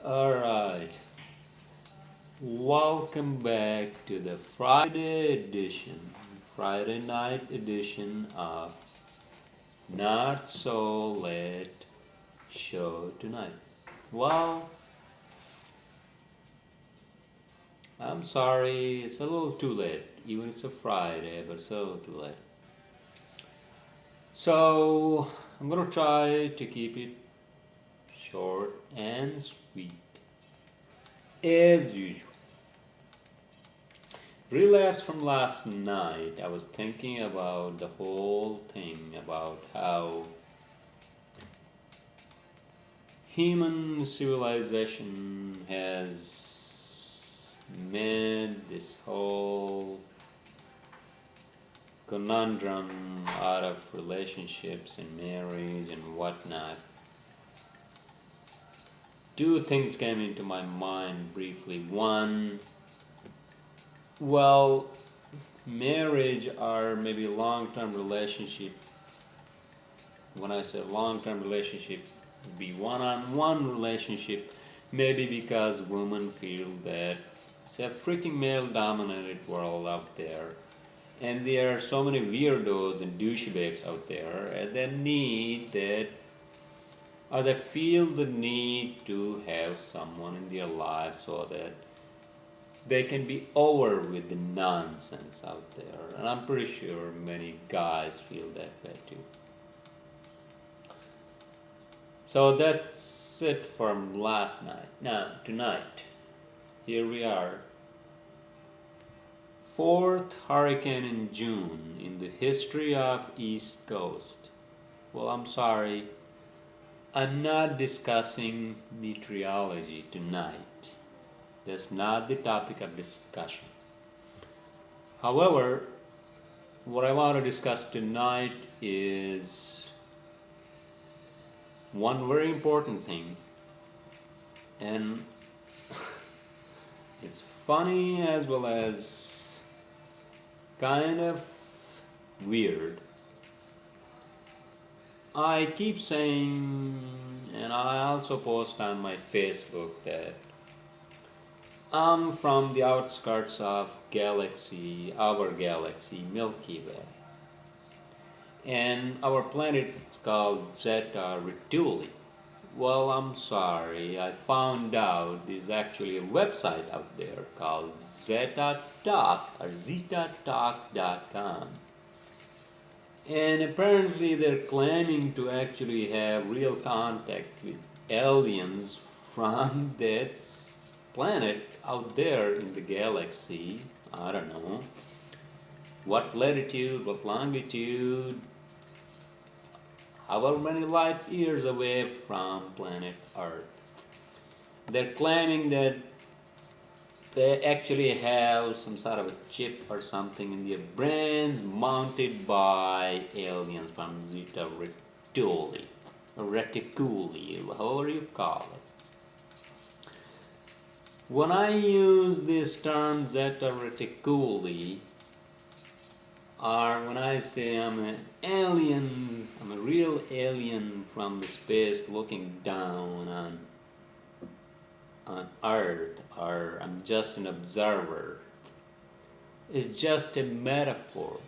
Alright, welcome back to the Friday night edition of Not So Late Show Tonight. Well, I'm sorry, it's a little too late, even it's a Friday, but it's a little too late. So, I'm gonna try to keep it short and sweet as usual. Relapse from last night, I was thinking about the whole thing about how human civilization has made this whole conundrum out of relationships and marriage and whatnot. Two things came into my mind briefly. One, well, marriage or maybe long-term relationship. When I say long-term relationship, would be one-on-one relationship. Maybe because women feel that it's a freaking male-dominated world out there, and there are so many weirdos and douchebags out there, and they feel the need to have someone in their life so that they can be over with the nonsense out there. And I'm pretty sure many guys feel that way too. So that's it from last night. Now, tonight, here we are. Fourth hurricane in June in the history of East Coast. Well, I'm sorry, I'm not discussing meteorology tonight. That's not the topic of discussion. However, what I want to discuss tonight is one very important thing, and it's funny as well as kind of weird. I keep saying, and I also post on my Facebook, that I'm from the outskirts of our galaxy, Milky Way. And our planet is called Zeta Ratuli. Well, I'm sorry, I found out there's actually a website out there called Zeta Talk or ZetaTalk.com. And apparently they're claiming to actually have real contact with aliens from that planet out there in the galaxy. I don't know what latitude, what longitude, however many light years away from planet Earth. They're claiming that they actually have some sort of a chip or something in their brains mounted by aliens from Zeta Ratuli, or Reticuli, however you call it. When I use this term Zeta Reticuli, or when I say I'm an alien, I'm a real alien from the space looking down on Earth, or I'm just an observer, it's just a metaphor.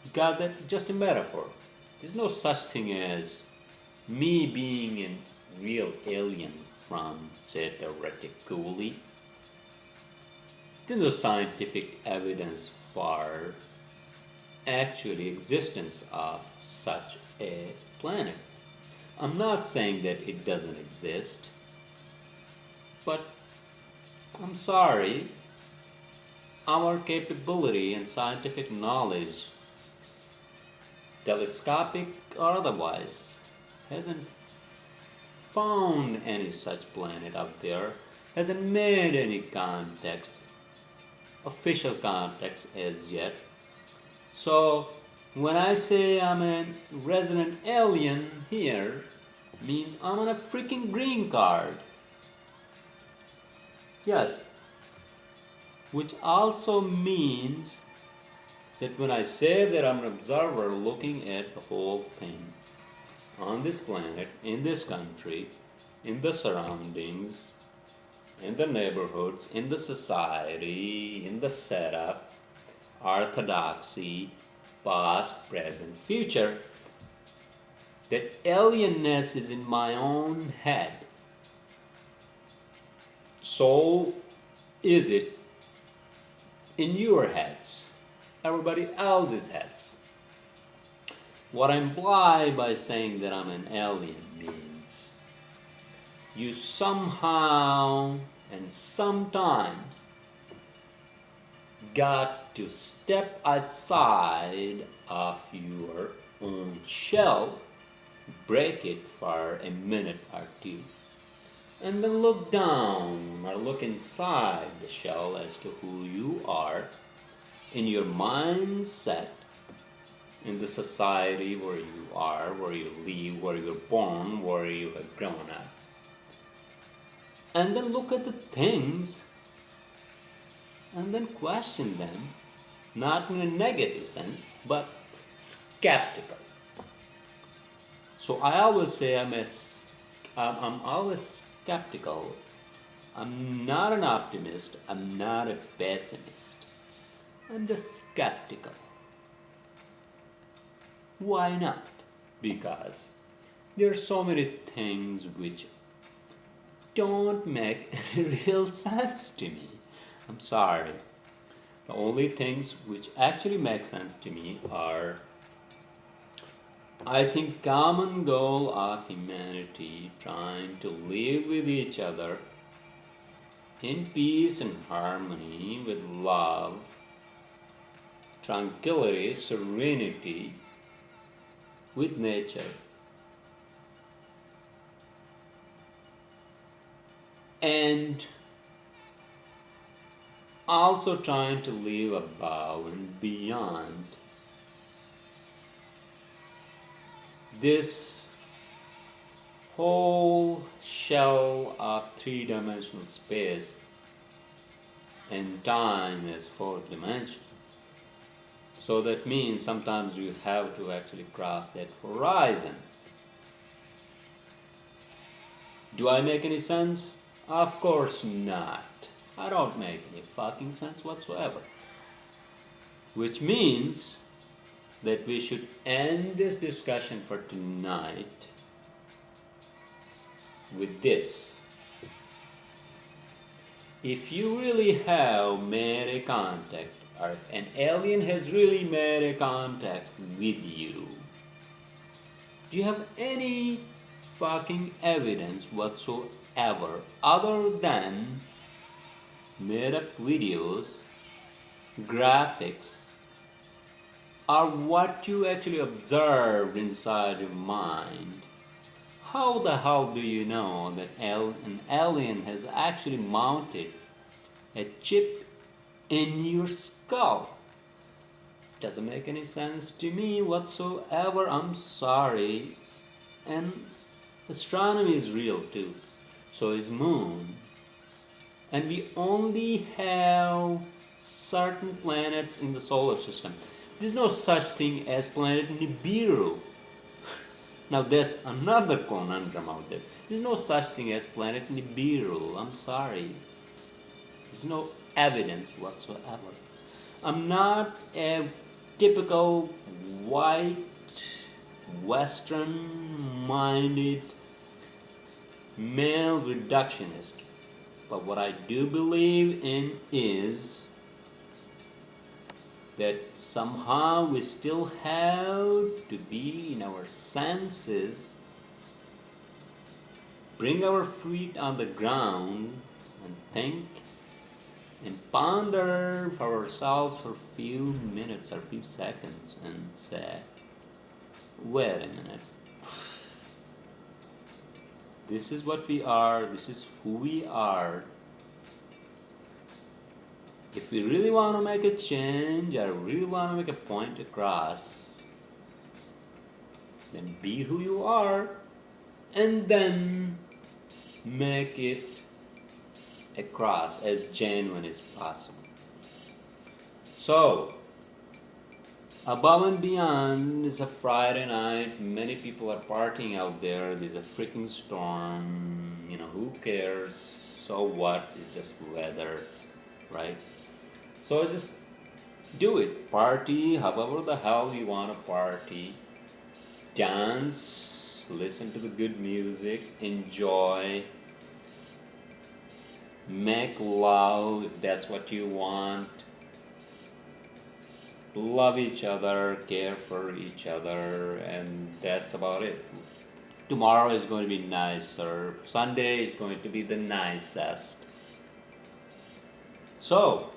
You got that? Just a metaphor. There's no such thing as me being a real alien from Zeta Reticuli. There's no scientific evidence for actually existence of such a planet. I'm not saying that it doesn't exist, but I'm sorry, our capability and scientific knowledge, telescopic or otherwise, hasn't found any such planet out there, hasn't made any official contacts as yet. So when I say I'm a resident alien here, means I'm on a freaking green card. Yes. Which also means that when I say that I'm an observer looking at the whole thing on this planet, in this country, in the surroundings, in the neighborhoods, in the society, in the setup, orthodoxy, past, present, future, that alienness is in my own head. So is it in your heads, everybody else's heads. What I imply by saying that I'm an alien means you somehow and sometimes got to step outside of your own shell, break it for a minute or two, and then look down or look inside the shell as to who you are in your mindset, in the society where you are, where you live, where you're born, where you have grown up. And then look at the things and then question them, not in a negative sense, but skeptical. So I always say I'm always skeptical. I'm not an optimist. I'm not a pessimist. I'm just skeptical. Why not? Because there are so many things which don't make any real sense to me. I'm sorry. The only things which actually make sense to me are, I think, common goal of humanity trying to live with each other in peace and harmony, with love, tranquility, serenity, with nature. And also trying to live above and beyond this whole shell of three-dimensional space and time as fourth dimension. So that means sometimes you have to actually cross that horizon. Do I make any sense? Of course not. I don't make any fucking sense whatsoever. Which means that we should end this discussion for tonight with this. If you really have made a contact, or if an alien has really made a contact with you, do you have any fucking evidence whatsoever other than made up videos, graphics, or what you actually observed inside your mind? How the hell do you know that an alien has actually mounted a chip in your skull? Doesn't make any sense to me whatsoever. I'm sorry. And astronomy is real too. So is moon. And we only have certain planets in the solar system. There's no such thing as planet Nibiru. Now there's another conundrum out there. There's no such thing as planet Nibiru. I'm sorry. There's no evidence whatsoever. I'm not a typical white, Western-minded male reductionist. But what I do believe in is that somehow we still have to be in our senses, bring our feet on the ground and think and ponder for ourselves for a few minutes or a few seconds and say, wait a minute. This is what we are, this is who we are. If we really want to make a change or really want to make a point across, then be who you are and then make it across as genuine as possible. So, Above and beyond, it's a Friday night. Many people are partying out there. There's a freaking storm. Who cares? So what? It's just weather, right? So just do it. Party however the hell you want to party. Dance, listen to the good music, enjoy, make love if that's what you want. Love each other, care for each other, and that's about it. Tomorrow is going to be nicer. Sunday is going to be the nicest. So,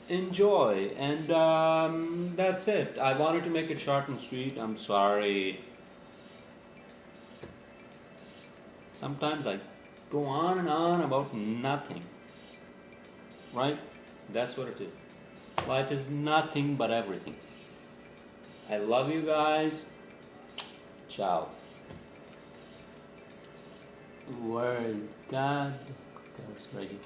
enjoy, and that's it. I wanted to make it short and sweet. I'm sorry. Sometimes I go on and on about nothing. Right? That's what it is. Life is nothing but everything. I love you guys. Ciao. Where is God? God's ready.